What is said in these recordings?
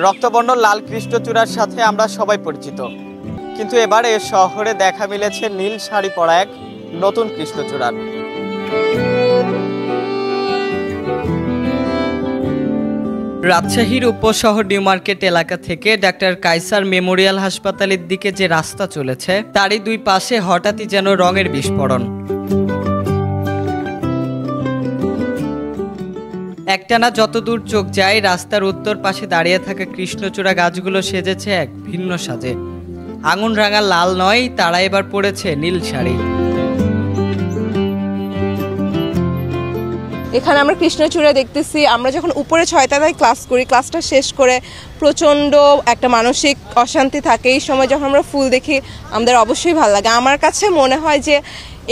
রক্তবর্ণ লাল কৃষ্ণচূড়ার সাথে আমরা সবাই পরিচিত, কিন্তু এবারে শহরে দেখা মিলেছে নীল শাড়ি পরা এক নতুন কৃষ্ণচূড়ার। রাজশাহীর উপশহর নিউ মার্কেট এলাকা থেকে ডাক্তার কায়সার মেমোরিয়াল হাসপাতালের দিকে যে রাস্তা চলেছে তারই দুই পাশে হঠাৎই যেন রঙের বিস্ফোরণ। একটানা যতদূর চোখ যায় রাস্তার উত্তর পাশে দাঁড়িয়ে থাকা কৃষ্ণচূড়া গাছগুলো সেজেছে এক ভিন্ন সাজে। আঙুন রাঙা লাল নয়, তারা এবার পড়েছে নীল শাড়ি। এখানে আমরা কৃষ্ণচূড়া দেখতেছি। আমরা যখন উপরে 6 তলায় ক্লাস করি, ক্লাসটা শেষ করে প্রচণ্ড একটা মানসিক অশান্তি থাকে, এই সময় যখন আমরা ফুল দেখি আমাদের অবশ্যই ভালো লাগে। আমার কাছে মনে হয় যে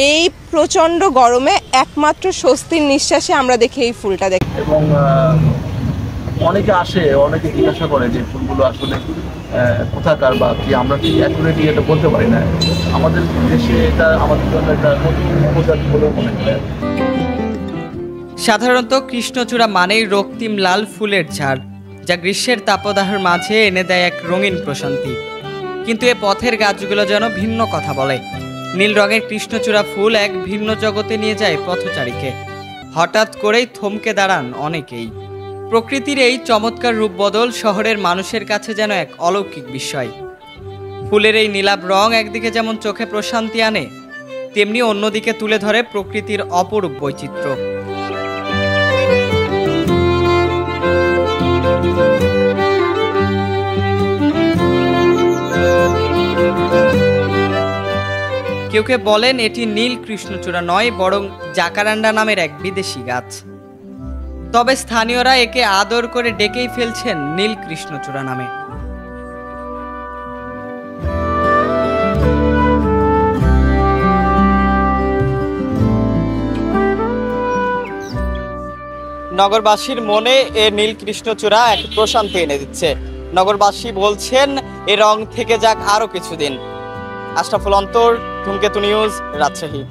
এই প্রচণ্ড গরমে একমাত্র স্বস্তির নিঃশ্বাসে আমরা দেখি এই ফুলটা দেখি। এবং অনেকে আসে, অনেকে জিজ্ঞাসা করে যে ফুলগুলো আসলে কোথাকার বা কি, আমরা কি অ্যাকুরেটলি এটা বলতে পারি না। আমাদের দেশে এটা আমাদের জন্য একটা নতুন প্রজাতি বলে মনে হয়। সাধারণত কৃষ্ণচূড়া মানেই রক্তিম লাল ফুলের ঝাড়, যা গ্রীষ্মের তাপদাহের মাঝে এনে দেয় এক রঙিন প্রশান্তি। কিন্তু এ পথের গাছগুলো যেন ভিন্ন কথা বলে। নীল রঙের কৃষ্ণচূড়া ফুল এক ভিন্ন জগতে নিয়ে যায় পথচারীকে। হঠাৎ করেই থমকে দাঁড়ান অনেকেই। প্রকৃতির এই চমৎকার রূপ বদল শহরের মানুষের কাছে যেন এক অলৌকিক বিস্ময়। ফুলের এই নীলাভ রং একদিকে যেমন চোখে প্রশান্তি আনে, তেমনি অন্যদিকে তুলে ধরে প্রকৃতির অপরূপ বৈচিত্র্য। কেউ কেউ বলেন এটি নীল কৃষ্ণচূড়া নয়, বরং জাকারান্ডা নামের এক বিদেশি গাছ। তবে স্থানীয়রা একে আদর করে ডেকেই ফেলছেন নীল কৃষ্ণচূড়া নামে। নগরবাসীর মনে এ নীল কৃষ্ণচূড়া এক প্রশান্তি এনে দিচ্ছে। নগরবাসী বলছেন এ রং থেকে যাক আরো কিছুদিন। আশরাফুল অন্তর, ধূমকেতু নিউজ, রাজশাহী।